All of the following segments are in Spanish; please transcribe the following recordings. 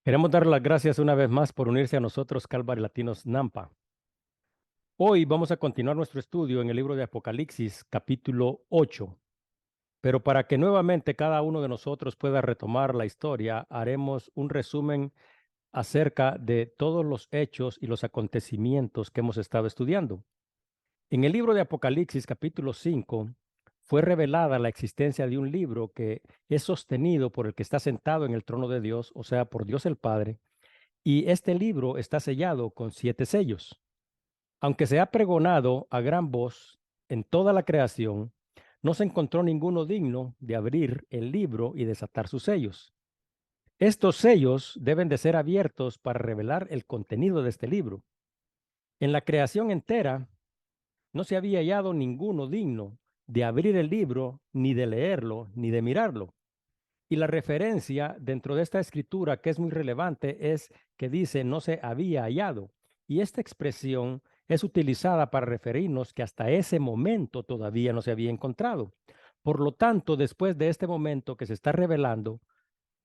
Queremos dar las gracias una vez más por unirse a nosotros, Calvary Latinos Nampa. Hoy vamos a continuar nuestro estudio en el libro de Apocalipsis, capítulo 8. Pero para que nuevamente cada uno de nosotros pueda retomar la historia, haremos un resumen acerca de todos los hechos y los acontecimientos que hemos estado estudiando. En el libro de Apocalipsis, capítulo 5, fue revelada la existencia de un libro que es sostenido por el que está sentado en el trono de Dios, o sea, por Dios el Padre. Y este libro está sellado con 7 sellos. Aunque se ha pregonado a gran voz en toda la creación, no se encontró ninguno digno de abrir el libro y desatar sus sellos. Estos sellos deben de ser abiertos para revelar el contenido de este libro. En la creación entera no se había hallado ninguno digno de abrir el libro, ni de leerlo, ni de mirarlo. Y la referencia dentro de esta escritura que es muy relevante es que dice no se había hallado. Y esta expresión es utilizada para referirnos que hasta ese momento todavía no se había encontrado. Por lo tanto, después de este momento que se está revelando,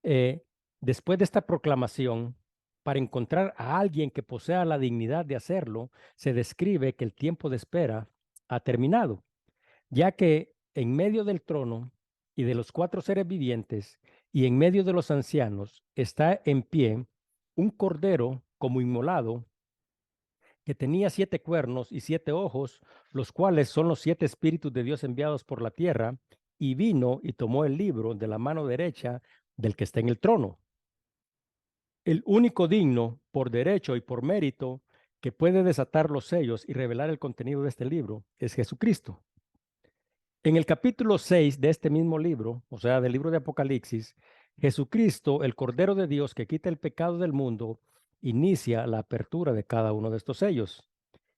eh, después de esta proclamación, para encontrar a alguien que posea la dignidad de hacerlo, se describe que el tiempo de espera ha terminado, ya que en medio del trono y de los 4 seres vivientes y en medio de los ancianos está en pie un cordero como inmolado que tenía 7 cuernos y 7 ojos, los cuales son los 7 espíritus de Dios enviados por la tierra, y vino y tomó el libro de la mano derecha del que está en el trono. El único digno, por derecho y por mérito, que puede desatar los sellos y revelar el contenido de este libro es Jesucristo. En el capítulo 6 de este mismo libro, o sea, del libro de Apocalipsis, Jesucristo, el Cordero de Dios que quita el pecado del mundo, inicia la apertura de cada uno de estos sellos.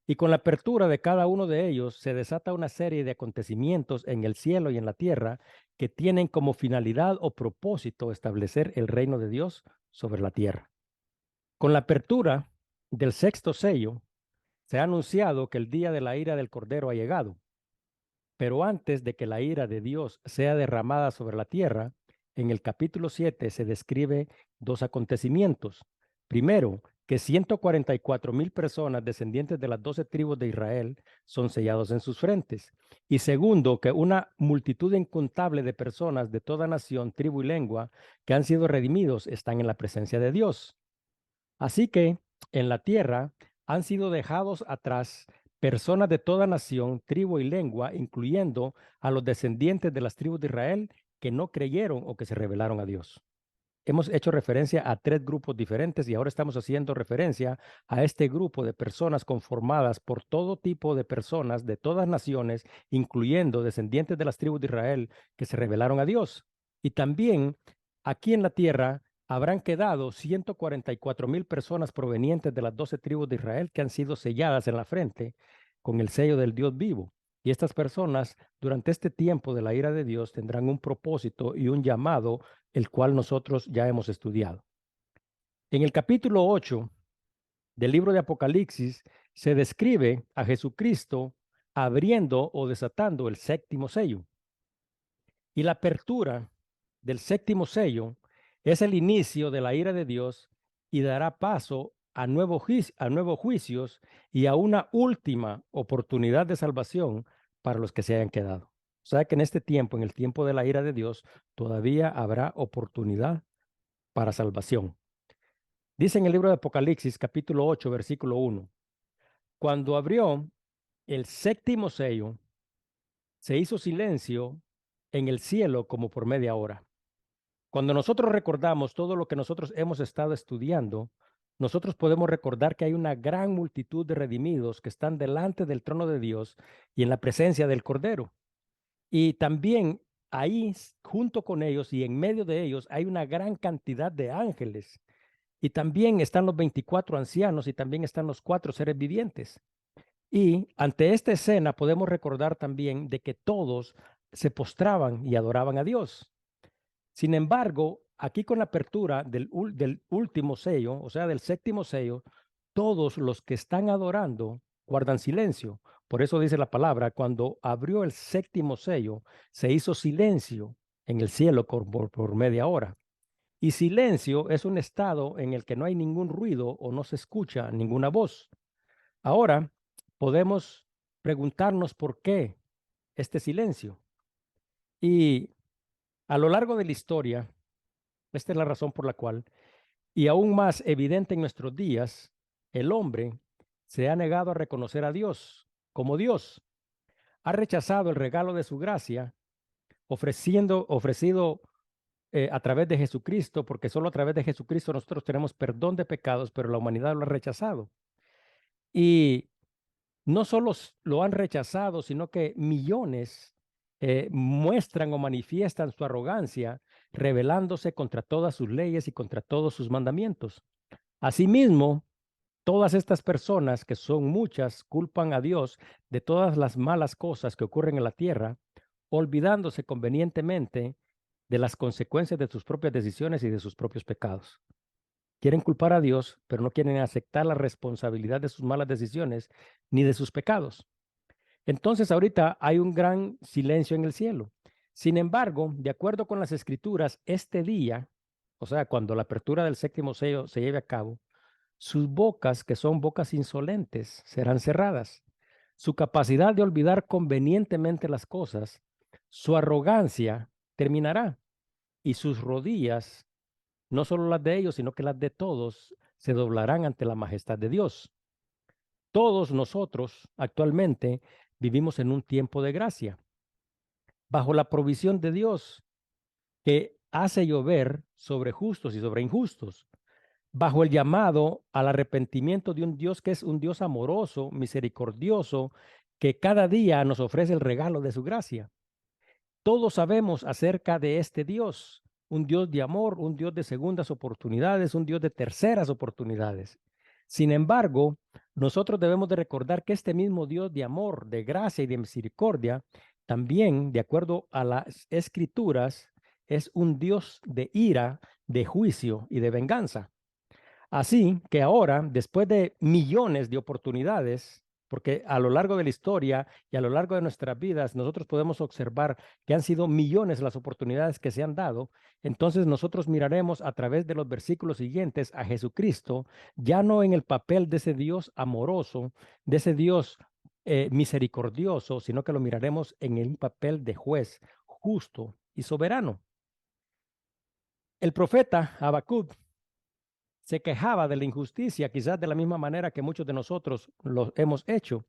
Y con la apertura de cada uno de ellos se desata una serie de acontecimientos en el cielo y en la tierra que tienen como finalidad o propósito establecer el reino de Dios sobre la tierra. Con la apertura del 6.º sello, se ha anunciado que el día de la ira del Cordero ha llegado. Pero antes de que la ira de Dios sea derramada sobre la tierra, en el capítulo 7 se describe 2 acontecimientos. Primero, que 144,000 personas descendientes de las 12 tribus de Israel son sellados en sus frentes. Y segundo, que una multitud incontable de personas de toda nación, tribu y lengua que han sido redimidos están en la presencia de Dios. Así que en la tierra han sido dejados atrás personas de toda nación, tribu y lengua, incluyendo a los descendientes de las tribus de Israel que no creyeron o que se rebelaron a Dios. Hemos hecho referencia a 3 grupos diferentes y ahora estamos haciendo referencia a este grupo de personas conformadas por todo tipo de personas de todas naciones, incluyendo descendientes de las tribus de Israel que se rebelaron a Dios. Y también aquí en la tierra habrán quedado 144,000 personas provenientes de las 12 tribus de Israel que han sido selladas en la frente con el sello del Dios vivo. Y estas personas, durante este tiempo de la ira de Dios, tendrán un propósito y un llamado, el cual nosotros ya hemos estudiado. En el capítulo 8 del libro de Apocalipsis se describe a Jesucristo abriendo o desatando el 7.º sello. Y la apertura del 7.º sello es el inicio de la ira de Dios y dará paso a nuevos juicios y a una última oportunidad de salvación para los que se hayan quedado. O sea que en este tiempo, en el tiempo de la ira de Dios, todavía habrá oportunidad para salvación. Dice en el libro de Apocalipsis, capítulo 8, versículo 1, cuando abrió el 7.º sello, se hizo silencio en el cielo como por media hora. Cuando nosotros recordamos todo lo que nosotros hemos estado estudiando, nosotros podemos recordar que hay una gran multitud de redimidos que están delante del trono de Dios y en la presencia del Cordero. Y también ahí, junto con ellos y en medio de ellos, hay una gran cantidad de ángeles. Y también están los 24 ancianos y también están los 4 seres vivientes. Y ante esta escena podemos recordar también de que todos se postraban y adoraban a Dios. Sin embargo, aquí con la apertura del último sello, o sea, del 7.º sello, todos los que están adorando guardan silencio. Por eso dice la palabra, cuando abrió el 7.º sello, se hizo silencio en el cielo por media hora. Y silencio es un estado en el que no hay ningún ruido o no se escucha ninguna voz. Ahora podemos preguntarnos por qué este silencio. Y a lo largo de la historia, esta es la razón por la cual, y aún más evidente en nuestros días, el hombre se ha negado a reconocer a Dios como Dios. Ha rechazado el regalo de su gracia, ofrecido a través de Jesucristo, porque solo a través de Jesucristo nosotros tenemos perdón de pecados, pero la humanidad lo ha rechazado. Y no solo lo han rechazado, sino que millones muestran o manifiestan su arrogancia, rebelándose contra todas sus leyes y contra todos sus mandamientos. Asimismo, todas estas personas, que son muchas, culpan a Dios de todas las malas cosas que ocurren en la tierra, olvidándose convenientemente de las consecuencias de sus propias decisiones y de sus propios pecados. Quieren culpar a Dios, pero no quieren aceptar la responsabilidad de sus malas decisiones ni de sus pecados. Entonces ahorita hay un gran silencio en el cielo. Sin embargo, de acuerdo con las escrituras, este día, o sea, cuando la apertura del séptimo sello se lleve a cabo, sus bocas, que son bocas insolentes, serán cerradas. Su capacidad de olvidar convenientemente las cosas, su arrogancia terminará y sus rodillas, no solo las de ellos, sino que las de todos, se doblarán ante la majestad de Dios. Todos nosotros actualmente vivimos en un tiempo de gracia, bajo la provisión de Dios que hace llover sobre justos y sobre injustos, bajo el llamado al arrepentimiento de un Dios que es un Dios amoroso, misericordioso, que cada día nos ofrece el regalo de su gracia. Todos sabemos acerca de este Dios, un Dios de amor, un Dios de segundas oportunidades, un Dios de terceras oportunidades. Sin embargo, nosotros debemos de recordar que este mismo Dios de amor, de gracia y de misericordia, también, de acuerdo a las escrituras, es un Dios de ira, de juicio y de venganza. Así que ahora, después de millones de oportunidades, porque a lo largo de la historia y a lo largo de nuestras vidas, nosotros podemos observar que han sido millones las oportunidades que se han dado, entonces nosotros miraremos a través de los versículos siguientes a Jesucristo, ya no en el papel de ese Dios amoroso, de ese Dios misericordioso, sino que lo miraremos en el papel de juez justo y soberano. El profeta Habacuc se quejaba de la injusticia, quizás de la misma manera que muchos de nosotros lo hemos hecho.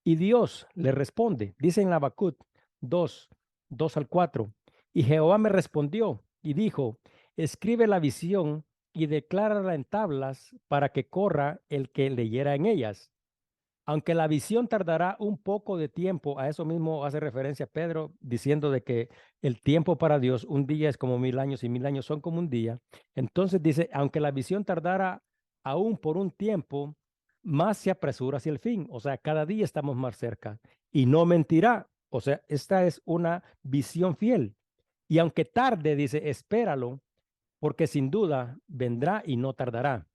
Y Dios le responde, dice en Habacuc 2:2 al 4, y Jehová me respondió y dijo, escribe la visión y declárala en tablas para que corra el que leyera en ellas. Aunque la visión tardará un poco de tiempo, a eso mismo hace referencia Pedro, diciendo de que el tiempo para Dios, un día es como 1000 años y 1000 años son como un día. Entonces dice, aunque la visión tardara aún por un tiempo, más se apresura hacia el fin. O sea, cada día estamos más cerca y no mentirá. O sea, esta es una visión fiel. Y aunque tarde, dice, espéralo, porque sin duda vendrá y no tardará.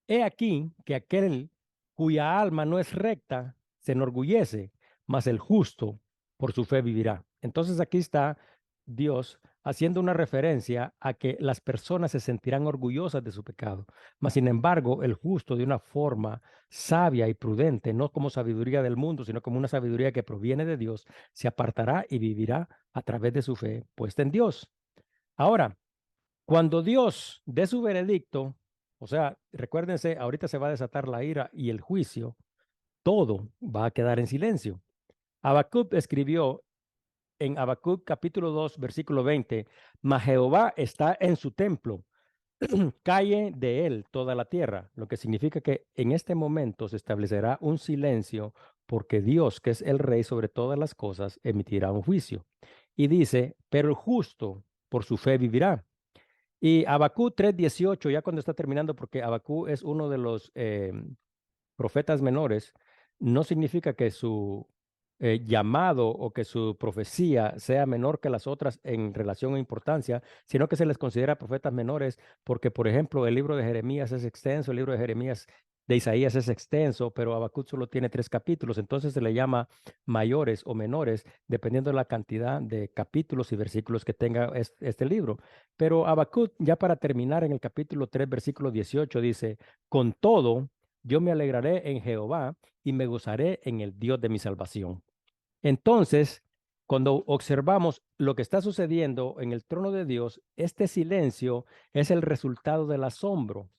He aquí que aquel cuya alma no es recta se enorgullece, mas el justo por su fe vivirá. Entonces aquí está Dios haciendo una referencia a que las personas se sentirán orgullosas de su pecado, mas sin embargo el justo de una forma sabia y prudente, no como sabiduría del mundo, sino como una sabiduría que proviene de Dios, se apartará y vivirá a través de su fe puesta en Dios. Ahora, cuando Dios dé su veredicto, o sea, recuérdense, ahorita se va a desatar la ira y el juicio, todo va a quedar en silencio. Habacuc escribió en Habacuc capítulo 2, versículo 20, mas Jehová está en su templo, calle de él toda la tierra, lo que significa que en este momento se establecerá un silencio porque Dios, que es el rey sobre todas las cosas, emitirá un juicio. Y dice, pero el justo por su fe vivirá. Y Habacuc 3:18, ya cuando está terminando, porque Habacuc es uno de los profetas menores, no significa que su llamado o que su profecía sea menor que las otras en relación a importancia, sino que se les considera profetas menores porque, por ejemplo, el libro de Jeremías es extenso, el libro de Jeremías de Isaías es extenso, pero Habacuc solo tiene 3 capítulos, entonces se le llama mayores o menores, dependiendo de la cantidad de capítulos y versículos que tenga este libro. Pero Habacuc, ya para terminar en el capítulo 3, versículo 18, dice, con todo, yo me alegraré en Jehová y me gozaré en el Dios de mi salvación. Entonces, cuando observamos lo que está sucediendo en el trono de Dios, este silencio es el resultado del asombro,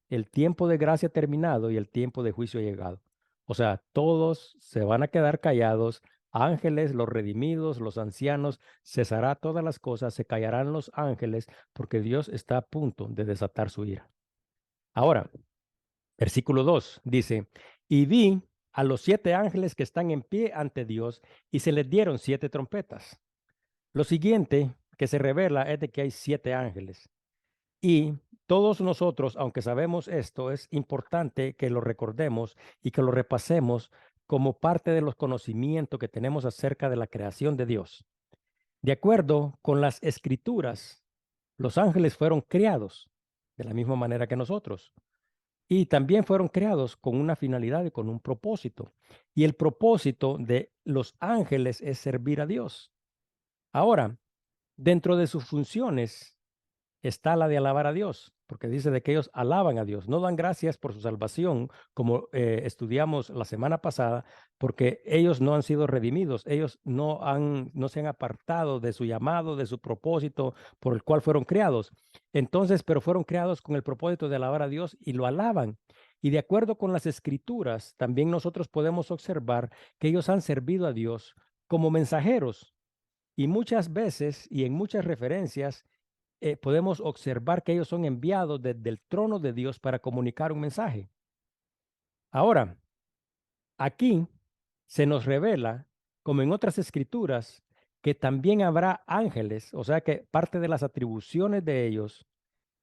el tiempo de gracia terminado y el tiempo de juicio llegado. O sea, todos se van a quedar callados, ángeles, los redimidos, los ancianos, cesará todas las cosas, se callarán los ángeles, porque Dios está a punto de desatar su ira. Ahora, versículo 2 dice, y vi a los 7 ángeles que están en pie ante Dios y se les dieron 7 trompetas. Lo siguiente que se revela es de que hay 7 ángeles. Y todos nosotros, aunque sabemos esto, es importante que lo recordemos y que lo repasemos como parte de los conocimientos que tenemos acerca de la creación de Dios. De acuerdo con las escrituras, los ángeles fueron creados de la misma manera que nosotros. Y también fueron creados con una finalidad y con un propósito. Y el propósito de los ángeles es servir a Dios. Ahora, dentro de sus funciones está la de alabar a Dios, porque dice de que ellos alaban a Dios, no dan gracias por su salvación, como estudiamos la semana pasada, porque ellos no han sido redimidos, ellos no se han apartado de su llamado, de su propósito por el cual fueron creados. Entonces, pero fueron creados con el propósito de alabar a Dios y lo alaban. Y de acuerdo con las escrituras, también nosotros podemos observar que ellos han servido a Dios como mensajeros. Y muchas veces y en muchas referencias, podemos observar que ellos son enviados desde el trono de Dios para comunicar un mensaje. Ahora, aquí se nos revela, como en otras escrituras, que también habrá ángeles, o sea que parte de las atribuciones de ellos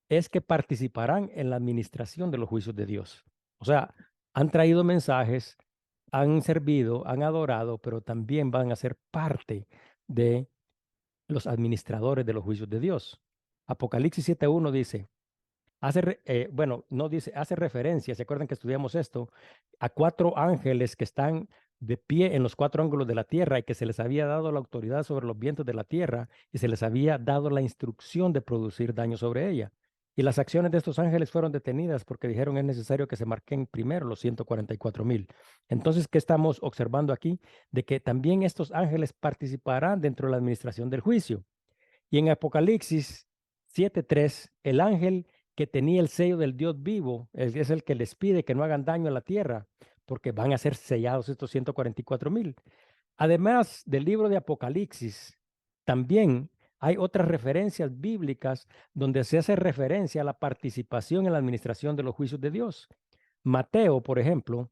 es que participarán en la administración de los juicios de Dios. O sea, han traído mensajes, han servido, han adorado, pero también van a ser parte de los administradores de los juicios de Dios. Apocalipsis 7:1 dice, bueno, no dice, hace referencia, ¿se acuerdan que estudiamos esto? A 4 ángeles que están de pie en los 4 ángulos de la tierra y que se les había dado la autoridad sobre los vientos de la tierra y se les había dado la instrucción de producir daño sobre ella. Y las acciones de estos ángeles fueron detenidas porque dijeron es necesario que se marquen primero los 144,000. Entonces, ¿qué estamos observando aquí? De que también estos ángeles participarán dentro de la administración del juicio. Y en Apocalipsis 7:3, el ángel que tenía el sello del Dios vivo es el que les pide que no hagan daño a la tierra, porque van a ser sellados estos 144,000. Además del libro de Apocalipsis, también hay otras referencias bíblicas donde se hace referencia a la participación en la administración de los juicios de Dios. Mateo, por ejemplo,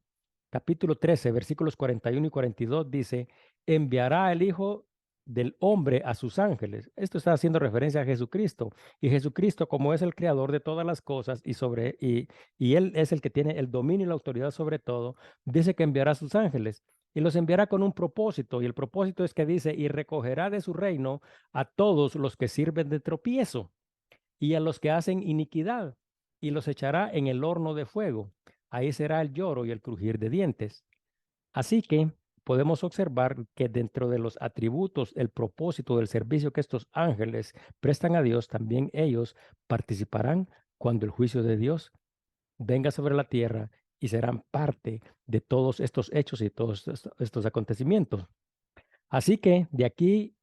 capítulo 13, versículos 41 y 42 dice, enviará el Hijo del Hombre a sus ángeles. Esto está haciendo referencia a Jesucristo. Y Jesucristo, como es el creador de todas las cosas y Él es el que tiene el dominio y la autoridad sobre todo, dice que enviará a sus ángeles y los enviará con un propósito. Y el propósito es que dice, y recogerá de su reino a todos los que sirven de tropiezo y a los que hacen iniquidad, y los echará en el horno de fuego. Ahí será el lloro y el crujir de dientes. Así que podemos observar que dentro de los atributos, el propósito del servicio que estos ángeles prestan a Dios, también ellos participarán cuando el juicio de Dios venga sobre la tierra y serán parte de todos estos hechos y todos estos acontecimientos. Así que de aquí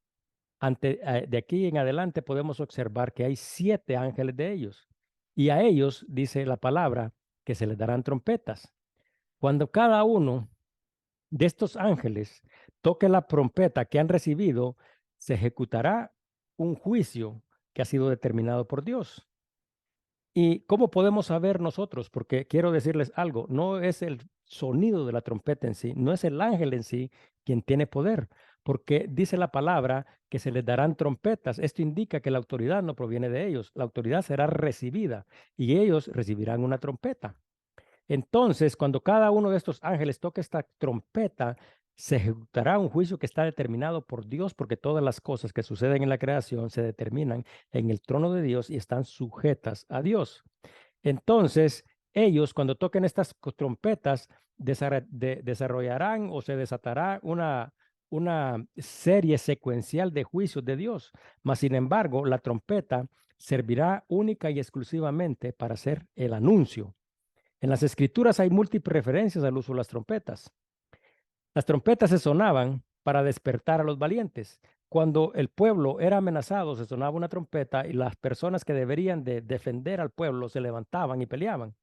en adelante podemos observar que hay 7 ángeles de ellos. Y a ellos dice la palabra que se les darán trompetas. Cuando cada uno de estos ángeles toque la trompeta que han recibido, se ejecutará un juicio que ha sido determinado por Dios. ¿Y cómo podemos saber nosotros? Porque quiero decirles algo, no es el sonido de la trompeta en sí, no es el ángel en sí quien tiene poder, porque dice la palabra que se les darán trompetas. Esto indica que la autoridad no proviene de ellos, la autoridad será recibida y ellos recibirán una trompeta. Entonces, cuando cada uno de estos ángeles toque esta trompeta, se ejecutará un juicio que está determinado por Dios, porque todas las cosas que suceden en la creación se determinan en el trono de Dios y están sujetas a Dios. Entonces, ellos cuando toquen estas trompetas desarrollarán o se desatará una serie secuencial de juicios de Dios. Mas, sin embargo, la trompeta servirá única y exclusivamente para hacer el anuncio. En las escrituras hay múltiples referencias al uso de las trompetas. Las trompetas se sonaban para despertar a los valientes. Cuando el pueblo era amenazado, se sonaba una trompeta y las personas que deberían de defender al pueblo se levantaban y peleaban.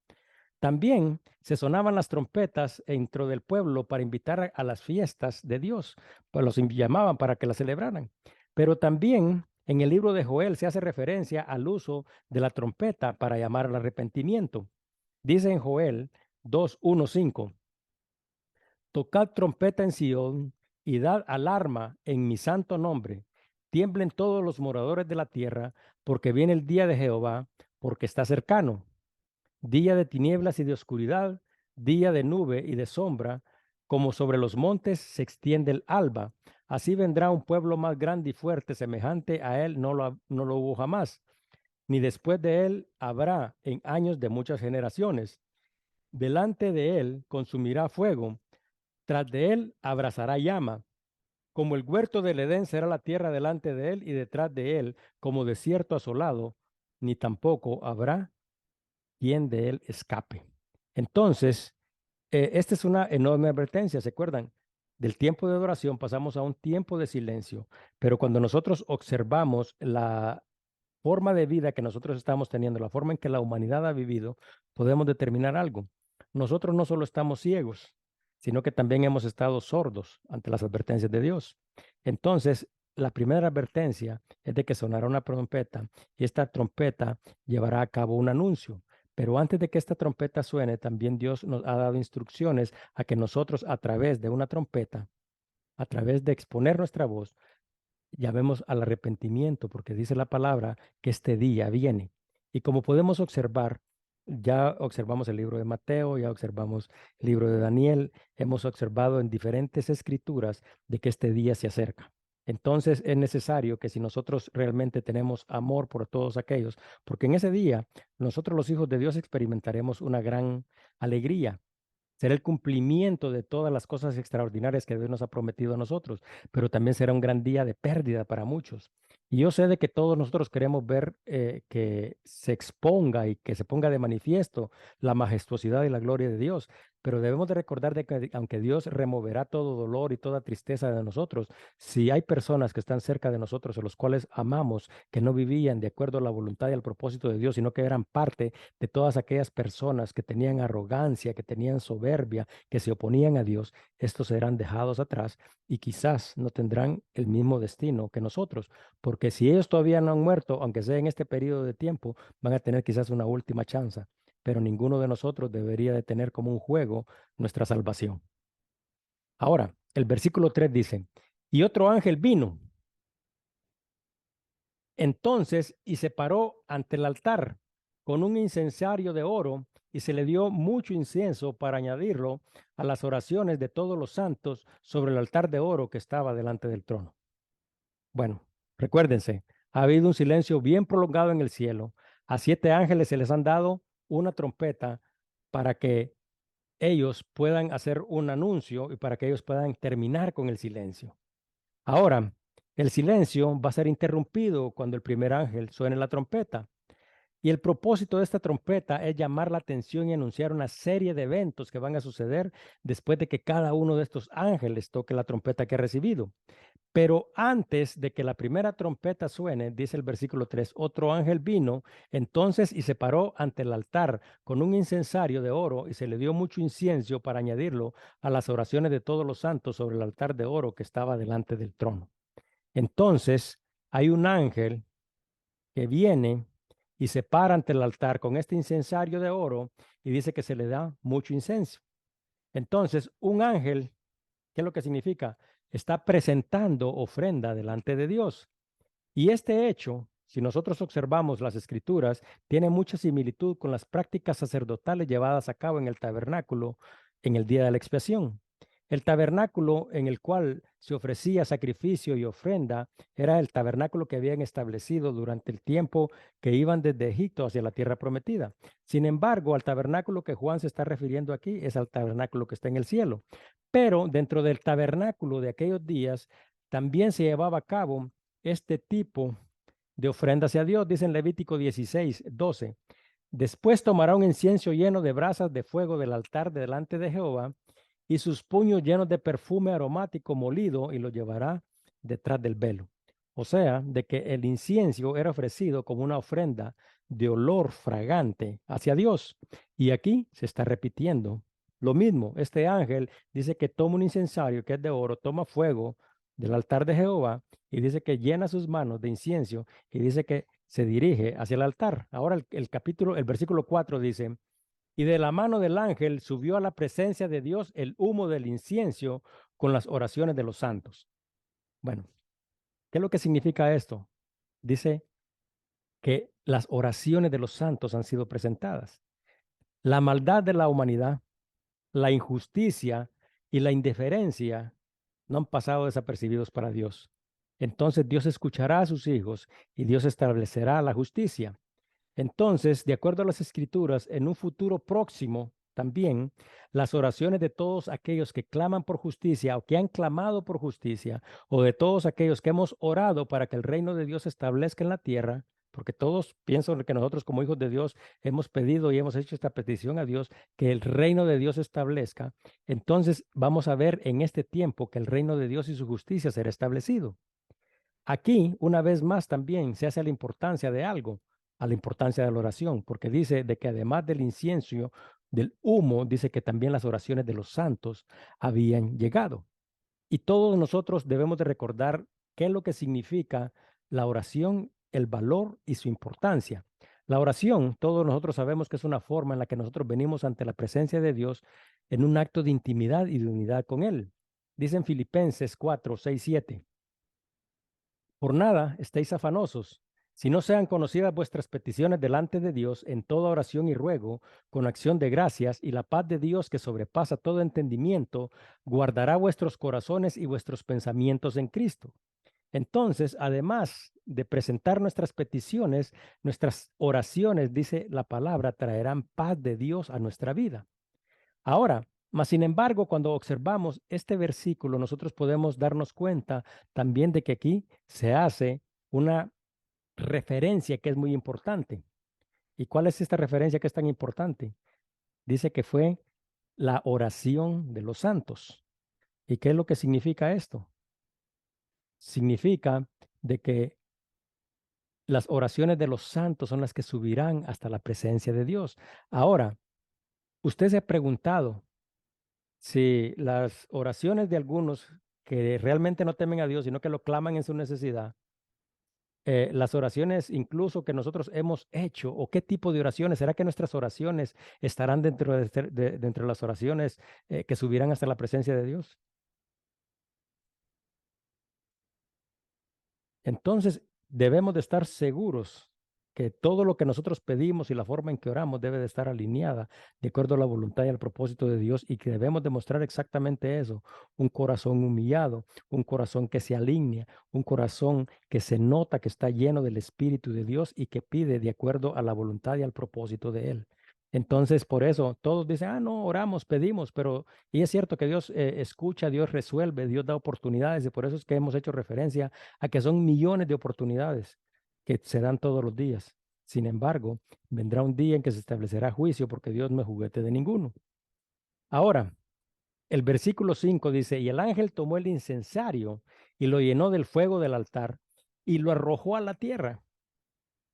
También se sonaban las trompetas dentro del pueblo para invitar a las fiestas de Dios, pues los llamaban para que las celebraran. Pero también en el libro de Joel se hace referencia al uso de la trompeta para llamar al arrepentimiento. Dice en Joel 2:1-5: Tocad trompeta en Sión y dad alarma en mi santo nombre. Tiemblen todos los moradores de la tierra, porque viene el día de Jehová, porque está cercano. Día de tinieblas y de oscuridad, día de nube y de sombra, como sobre los montes se extiende el alba. Así vendrá un pueblo más grande y fuerte, semejante a él no lo hubo jamás, ni después de él habrá en años de muchas generaciones. Delante de él consumirá fuego, tras de él abrazará llama. Como el huerto del Edén será la tierra delante de él y detrás de él como desierto asolado, ni tampoco habrá quien de él escape. Entonces, esta es una enorme advertencia, ¿se acuerdan? Del tiempo de adoración pasamos a un tiempo de silencio, pero cuando nosotros observamos la forma de vida que nosotros estamos teniendo, la forma en que la humanidad ha vivido, podemos determinar algo. Nosotros no solo estamos ciegos, sino que también hemos estado sordos ante las advertencias de Dios. Entonces, la primera advertencia es de que sonará una trompeta y esta trompeta llevará a cabo un anuncio. Pero antes de que esta trompeta suene, también Dios nos ha dado instrucciones a que nosotros a través de una trompeta, a través de exponer nuestra voz, llamemos al arrepentimiento, porque dice la palabra que este día viene. Y como podemos observar, ya observamos el libro de Mateo, ya observamos el libro de Daniel, hemos observado en diferentes escrituras de que este día se acerca. Entonces es necesario que si nosotros realmente tenemos amor por todos aquellos, porque en ese día nosotros los hijos de Dios experimentaremos una gran alegría. Será el cumplimiento de todas las cosas extraordinarias que Dios nos ha prometido a nosotros, pero también será un gran día de pérdida para muchos. Y yo sé de que todos nosotros queremos ver que se exponga y que se ponga de manifiesto la majestuosidad y la gloria de Dios, pero debemos de recordar de que aunque Dios removerá todo dolor y toda tristeza de nosotros, si hay personas que están cerca de nosotros, a los cuales amamos, que no vivían de acuerdo a la voluntad y al propósito de Dios, sino que eran parte de todas aquellas personas que tenían arrogancia, que tenían soberbia, que se oponían a Dios, estos serán dejados atrás y quizás no tendrán el mismo destino que nosotros, porque si ellos todavía no han muerto, aunque sea en este periodo de tiempo, van a tener quizás una última chance, pero ninguno de nosotros debería de tener como un juego nuestra salvación. Ahora, el versículo 3 dice, y otro ángel vino. Entonces, y se paró ante el altar con un incensario de oro y se le dio mucho incienso para añadirlo a las oraciones de todos los santos sobre el altar de oro que estaba delante del trono. Bueno, recuérdense, ha habido un silencio bien prolongado en el cielo. A 7 ángeles se les han dado una trompeta para que ellos puedan hacer un anuncio y para que ellos puedan terminar con el silencio. Ahora, el silencio va a ser interrumpido cuando el primer ángel suene la trompeta. Y el propósito de esta trompeta es llamar la atención y anunciar una serie de eventos que van a suceder después de que cada uno de estos ángeles toque la trompeta que ha recibido. Pero antes de que la primera trompeta suene, dice el versículo 3, otro ángel vino entonces y se paró ante el altar con un incensario de oro y se le dio mucho incienso para añadirlo a las oraciones de todos los santos sobre el altar de oro que estaba delante del trono. Entonces hay un ángel que viene y se para ante el altar con este incensario de oro y dice que se le da mucho incienso. Entonces, un ángel, ¿qué es lo que significa? Está presentando ofrenda delante de Dios. Y este hecho, si nosotros observamos las escrituras, tiene mucha similitud con las prácticas sacerdotales llevadas a cabo en el tabernáculo en el día de la expiación. El tabernáculo en el cual se ofrecía sacrificio y ofrenda era el tabernáculo que habían establecido durante el tiempo que iban desde Egipto hacia la tierra prometida. Sin embargo, al tabernáculo que Juan se está refiriendo aquí es al tabernáculo que está en el cielo. Pero dentro del tabernáculo de aquellos días también se llevaba a cabo este tipo de ofrenda hacia Dios, dice en Levítico 16:12. Después tomará un incienso lleno de brasas de fuego del altar delante de Jehová y sus puños llenos de perfume aromático molido y lo llevará detrás del velo. O sea, de que el incienso era ofrecido como una ofrenda de olor fragante hacia Dios. Y aquí se está repitiendo lo mismo. Este ángel dice que toma un incensario que es de oro, toma fuego del altar de Jehová y dice que llena sus manos de incienso y dice que se dirige hacia el altar. Ahora el versículo 4 dice, y de la mano del ángel subió a la presencia de Dios el humo del incienso con las oraciones de los santos. Bueno, ¿qué es lo que significa esto? Dice que las oraciones de los santos han sido presentadas. La maldad de la humanidad, la injusticia y la indiferencia no han pasado desapercibidos para Dios. Entonces Dios escuchará a sus hijos y Dios establecerá la justicia. Entonces, de acuerdo a las escrituras, en un futuro próximo también, las oraciones de todos aquellos que claman por justicia o que han clamado por justicia, o de todos aquellos que hemos orado para que el reino de Dios se establezca en la tierra, porque todos piensan que nosotros como hijos de Dios hemos pedido y hemos hecho esta petición a Dios, que el reino de Dios se establezca, entonces vamos a ver en este tiempo que el reino de Dios y su justicia será establecido. Aquí, una vez más, también se hace la importancia de algo, a la importancia de la oración, porque dice de que además del incienso, del humo, dice que también las oraciones de los santos habían llegado. Y todos nosotros debemos de recordar qué es lo que significa la oración, el valor y su importancia. La oración, todos nosotros sabemos que es una forma en la que nosotros venimos ante la presencia de Dios en un acto de intimidad y de unidad con Él. Dicen Filipenses 4:6-7. Por nada estéis afanosos, si no sean conocidas vuestras peticiones delante de Dios en toda oración y ruego, con acción de gracias, y la paz de Dios que sobrepasa todo entendimiento, guardará vuestros corazones y vuestros pensamientos en Cristo. Entonces, además de presentar nuestras peticiones, nuestras oraciones, dice la palabra, traerán paz de Dios a nuestra vida. Ahora, mas sin embargo, cuando observamos este versículo, nosotros podemos darnos cuenta también de que aquí se hace una referencia que es muy importante. ¿Y cuál es esta referencia que es tan importante? Dice que fue la oración de los santos. ¿Y qué es lo que significa esto? Significa de que las oraciones de los santos son las que subirán hasta la presencia de Dios. Ahora, usted se ha preguntado, si las oraciones de algunos que realmente no temen a Dios, sino que lo claman en su necesidad, las oraciones incluso que nosotros hemos hecho, o qué tipo de oraciones, ¿será que nuestras oraciones estarán dentro de las oraciones que subirán hasta la presencia de Dios? Entonces, debemos de estar seguros que todo lo que nosotros pedimos y la forma en que oramos debe de estar alineada de acuerdo a la voluntad y al propósito de Dios y que debemos demostrar exactamente eso, un corazón humillado, un corazón que se alinea, un corazón que se nota que está lleno del Espíritu de Dios y que pide de acuerdo a la voluntad y al propósito de Él. Entonces, por eso todos dicen, no, oramos, pedimos, pero y es cierto que Dios escucha, Dios resuelve, Dios da oportunidades y por eso es que hemos hecho referencia a que son millones de oportunidades que se dan todos los días. Sin embargo, vendrá un día en que se establecerá juicio porque Dios no es juguete de ninguno. Ahora, el versículo 5 dice, y el ángel tomó el incensario y lo llenó del fuego del altar y lo arrojó a la tierra.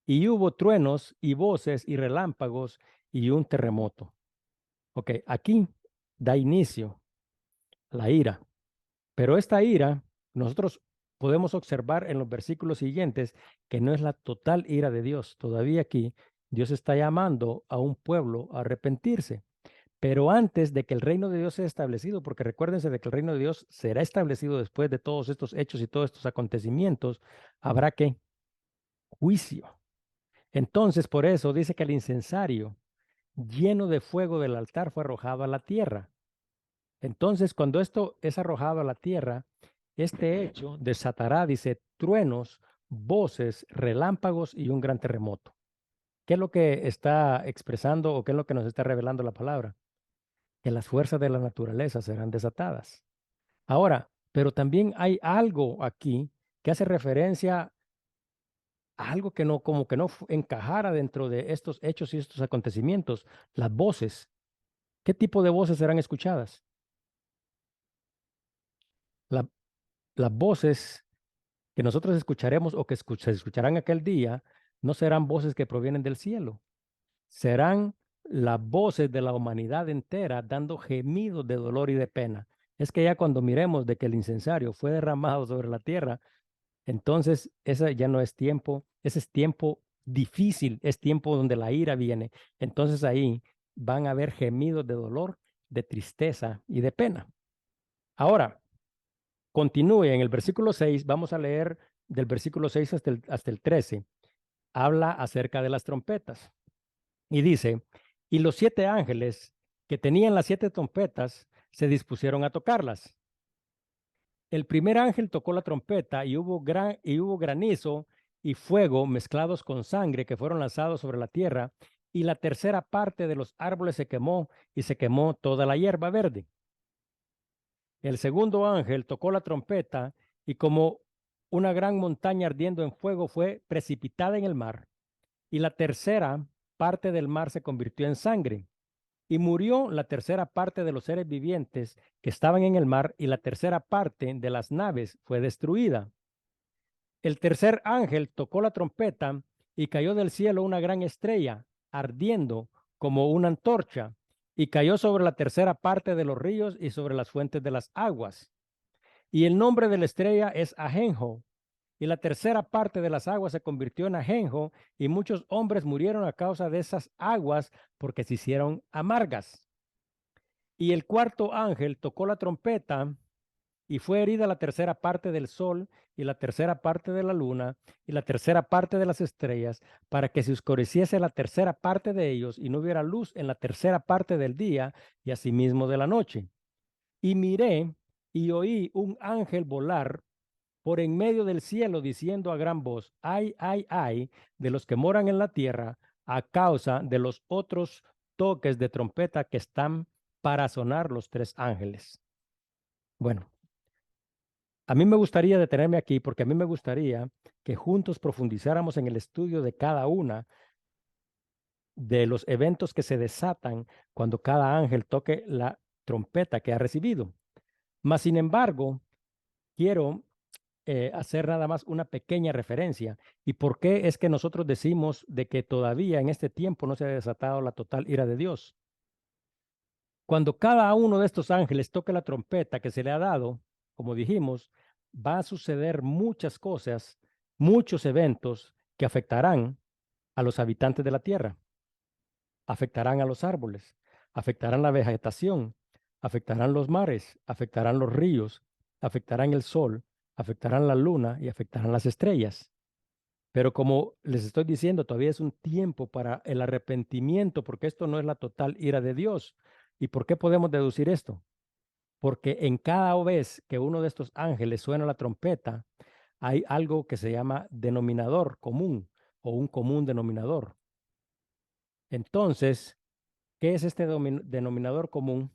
Y hubo truenos y voces y relámpagos y un terremoto. Ok, aquí da inicio la ira. Pero esta ira, nosotros podemos observar en los versículos siguientes que no es la total ira de Dios. Todavía aquí Dios está llamando a un pueblo a arrepentirse. Pero antes de que el reino de Dios sea establecido, porque recuérdense de que el reino de Dios será establecido después de todos estos hechos y todos estos acontecimientos, habrá que juicio. Entonces, por eso dice que el incensario lleno de fuego del altar fue arrojado a la tierra. Entonces, cuando esto es arrojado a la tierra, este hecho desatará, dice, truenos, voces, relámpagos y un gran terremoto. ¿Qué es lo que está expresando o qué es lo que nos está revelando la palabra? Que las fuerzas de la naturaleza serán desatadas. Ahora, pero también hay algo aquí que hace referencia a algo que no, como que no encajara dentro de estos hechos y estos acontecimientos, las voces. ¿Qué tipo de voces serán escuchadas? La- las voces que nosotros escucharemos o que se escucharán aquel día no serán voces que provienen del cielo, serán las voces de la humanidad entera dando gemidos de dolor y de pena. Es que ya cuando miremos de que el incensario fue derramado sobre la tierra, entonces ese ya no es tiempo, ese es tiempo difícil, es tiempo donde la ira viene. Entonces ahí van a haber gemidos de dolor, de tristeza y de pena. Ahora, continúe en el versículo 6, vamos a leer del versículo 6 hasta el 13. Habla acerca de las trompetas y dice, y los 7 ángeles que tenían las 7 trompetas se dispusieron a tocarlas. El primer ángel tocó la trompeta y hubo granizo y fuego mezclados con sangre que fueron lanzados sobre la tierra, y la tercera parte de los árboles se quemó y se quemó toda la hierba verde. El segundo ángel tocó la trompeta y como una gran montaña ardiendo en fuego fue precipitada en el mar, y la tercera parte del mar se convirtió en sangre. Y murió la tercera parte de los seres vivientes que estaban en el mar, y la tercera parte de las naves fue destruida. El tercer ángel tocó la trompeta y cayó del cielo una gran estrella, ardiendo como una antorcha, y cayó sobre la tercera parte de los ríos y sobre las fuentes de las aguas. Y el nombre de la estrella es Ajenjo. Y la tercera parte de las aguas se convirtió en ajenjo, y muchos hombres murieron a causa de esas aguas porque se hicieron amargas. Y el cuarto ángel tocó la trompeta y fue herida la tercera parte del sol y la tercera parte de la luna y la tercera parte de las estrellas, para que se oscureciese la tercera parte de ellos y no hubiera luz en la tercera parte del día y asimismo de la noche. Y miré y oí un ángel volar por en medio del cielo diciendo a gran voz, ay, ay, ay, de los que moran en la tierra a causa de los otros toques de trompeta que están para sonar los 3 ángeles. Bueno, a mí me gustaría detenerme aquí porque a mí me gustaría que juntos profundizáramos en el estudio de cada una de los eventos que se desatan cuando cada ángel toque la trompeta que ha recibido. Mas, sin embargo, quiero hacer nada más una pequeña referencia. ¿Y por qué es que nosotros decimos de que todavía en este tiempo no se ha desatado la total ira de Dios? Cuando cada uno de estos ángeles toque la trompeta que se le ha dado, como dijimos, va a suceder muchas cosas, muchos eventos que afectarán a los habitantes de la tierra, afectarán a los árboles, afectarán la vegetación, afectarán los mares, afectarán los ríos, afectarán el sol, afectarán la luna y afectarán las estrellas. Pero como les estoy diciendo, todavía es un tiempo para el arrepentimiento, porque esto no es la total ira de Dios. ¿Y por qué podemos deducir esto? Porque en cada vez que uno de estos ángeles suena la trompeta, hay algo que se llama denominador común o un común denominador. Entonces, ¿qué es este denominador común?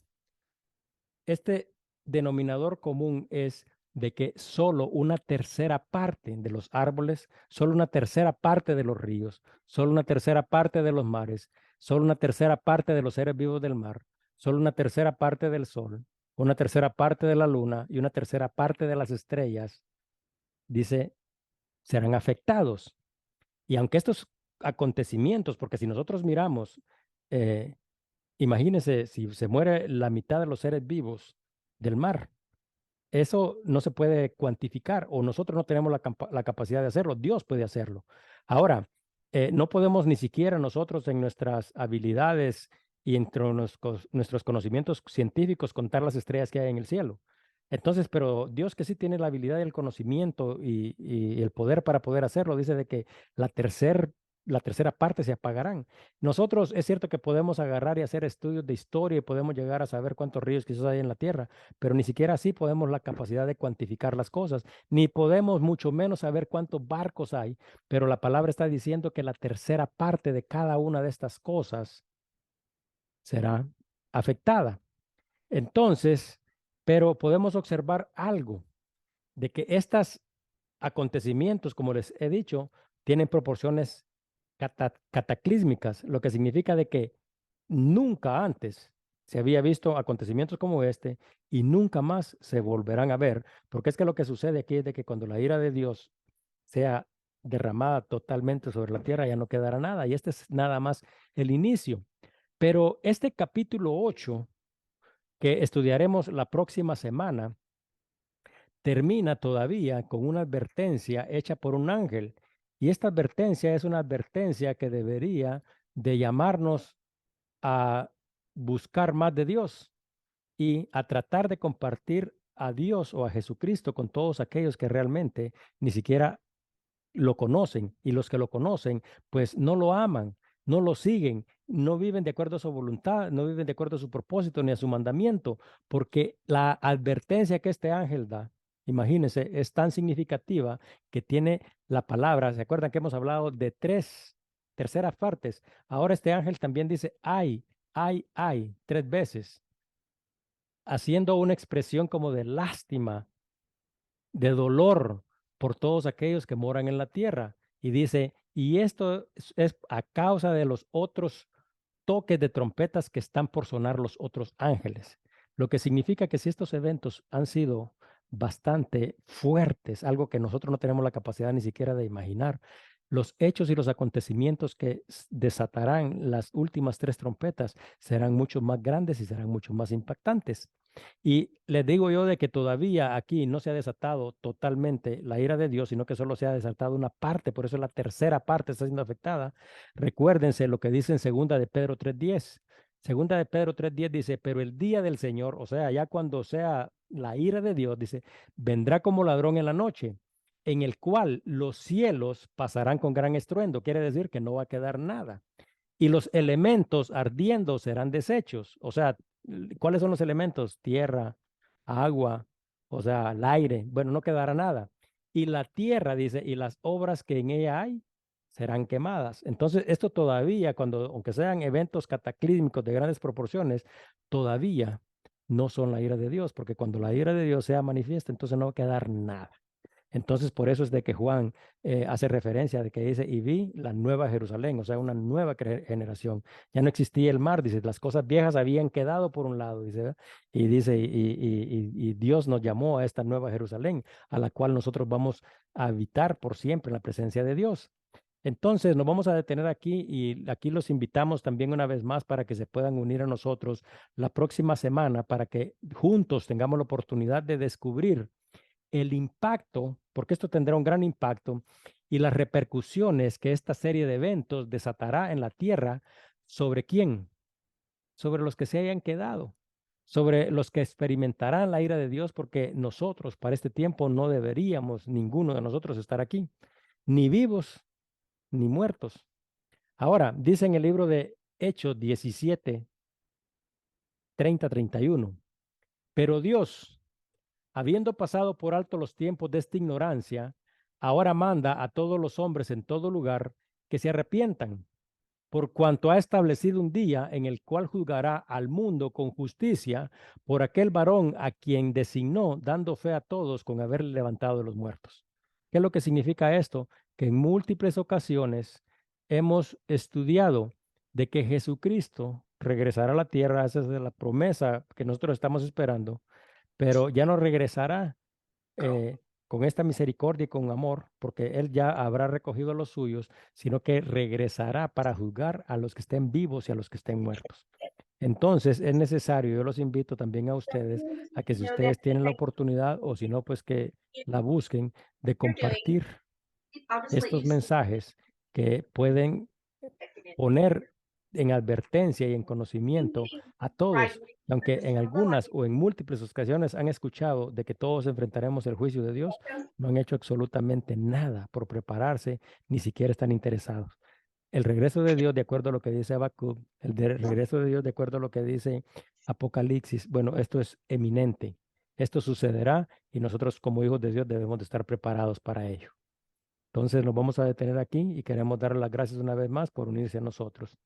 Este denominador común es de que solo una tercera parte de los árboles, solo una tercera parte de los ríos, solo una tercera parte de los mares, solo una tercera parte de los seres vivos del mar, solo una tercera parte del sol, una tercera parte de la luna y una tercera parte de las estrellas, dice, serán afectados. Y aunque estos acontecimientos, porque si nosotros miramos, eh, imagínense si se muere la mitad de los seres vivos del mar, eso no se puede cuantificar o nosotros no tenemos la capacidad de hacerlo. Dios puede hacerlo. Ahora, no podemos ni siquiera nosotros en nuestras habilidades y entre nuestros conocimientos científicos contar las estrellas que hay en el cielo. Entonces, pero Dios que sí tiene la habilidad y el conocimiento y el poder para poder hacerlo, dice de que la tercera la tercera parte se apagarán. Nosotros es cierto que podemos agarrar y hacer estudios de historia y podemos llegar a saber cuántos ríos quizás hay en la tierra, pero ni siquiera así podemos la capacidad de cuantificar las cosas, ni podemos mucho menos saber cuántos barcos hay, pero la palabra está diciendo que la tercera parte de cada una de estas cosas será afectada. Entonces, pero podemos observar algo de que estos acontecimientos, como les he dicho, tienen proporciones cataclísmicas, lo que significa de que nunca antes se había visto acontecimientos como este y nunca más se volverán a ver, porque es que lo que sucede aquí es de que cuando la ira de Dios sea derramada totalmente sobre la tierra, ya no quedará nada, y este es nada más el inicio. Pero este capítulo 8 que estudiaremos la próxima semana termina todavía con una advertencia hecha por un ángel. Y esta advertencia es una advertencia que debería de llamarnos a buscar más de Dios y a tratar de compartir a Dios o a Jesucristo con todos aquellos que realmente ni siquiera lo conocen, y los que lo conocen, pues no lo aman, no lo siguen, no viven de acuerdo a su voluntad, no viven de acuerdo a su propósito ni a su mandamiento, porque la advertencia que este ángel da, imagínense, es tan significativa que tiene la palabra. ¿Se acuerdan que hemos hablado de tres terceras partes? Ahora este ángel también dice, ay, tres veces, haciendo una expresión como de lástima, de dolor por todos aquellos que moran en la tierra. Y dice, y esto es a causa de los otros toques de trompetas que están por sonar los otros ángeles. Lo que significa que si estos eventos han sido bastante fuertes, algo que nosotros no tenemos la capacidad ni siquiera de imaginar, los hechos y los acontecimientos que desatarán las últimas tres trompetas serán mucho más grandes y serán mucho más impactantes. Y les digo yo de que todavía aquí no se ha desatado totalmente la ira de Dios, sino que solo se ha desatado una parte, por eso la tercera parte está siendo afectada. Recuérdense lo que dice en segunda de Pedro 3:10. Segunda de Pedro 3:10 dice, pero el día del Señor, o sea, ya cuando sea la ira de Dios, dice, vendrá como ladrón en la noche, en el cual los cielos pasarán con gran estruendo. Quiere decir que no va a quedar nada y los elementos ardiendo serán desechos. O sea, ¿cuáles son los elementos? Tierra, agua, o sea, el aire. Bueno, no quedará nada. Y la tierra, dice, y las obras que en ella hay serán quemadas. Entonces, esto todavía, cuando, aunque sean eventos cataclísmicos de grandes proporciones, todavía no son la ira de Dios, porque cuando la ira de Dios sea manifiesta, entonces no va a quedar nada. Entonces, por eso es de que Juan hace referencia de que dice, y vi la nueva Jerusalén, o sea, una nueva generación. Ya no existía el mar, dice, las cosas viejas habían quedado por un lado, dice, ¿verdad? Y dice, y Dios nos llamó a esta nueva Jerusalén, a la cual nosotros vamos a habitar por siempre en la presencia de Dios. Entonces, nos vamos a detener aquí y aquí los invitamos también una vez más para que se puedan unir a nosotros la próxima semana para que juntos tengamos la oportunidad de descubrir el impacto, porque esto tendrá un gran impacto, y las repercusiones que esta serie de eventos desatará en la tierra, ¿sobre quién? Sobre los que se hayan quedado, sobre los que experimentarán la ira de Dios, porque nosotros para este tiempo no deberíamos, ninguno de nosotros, estar aquí, ni vivos ni muertos. Ahora, dice en el libro de Hechos 17, 30-31, pero Dios, habiendo pasado por alto los tiempos de esta ignorancia, ahora manda a todos los hombres en todo lugar que se arrepientan, por cuanto ha establecido un día en el cual juzgará al mundo con justicia por aquel varón a quien designó, dando fe a todos con haberle levantado de los muertos. ¿Qué es lo que significa esto? Que en múltiples ocasiones hemos estudiado de que Jesucristo regresará a la tierra, esa es la promesa que nosotros estamos esperando, pero ya no regresará con esta misericordia y con amor, porque Él ya habrá recogido a los suyos, sino que regresará para juzgar a los que estén vivos y a los que estén muertos. Entonces es necesario, yo los invito también a ustedes, a que si ustedes tienen la oportunidad o si no, pues que la busquen, de compartir estos mensajes que pueden poner en advertencia y en conocimiento a todos, y aunque en algunas o en múltiples ocasiones han escuchado de que todos enfrentaremos el juicio de Dios, no han hecho absolutamente nada por prepararse, ni siquiera están interesados. el regreso de Dios, de acuerdo a lo que dice Habacuc, regreso de Dios, de acuerdo a lo que dice Apocalipsis, bueno, esto es eminente. Esto sucederá y nosotros como hijos de Dios debemos de estar preparados para ello. Entonces nos vamos a detener aquí y queremos dar las gracias una vez más por unirse a nosotros.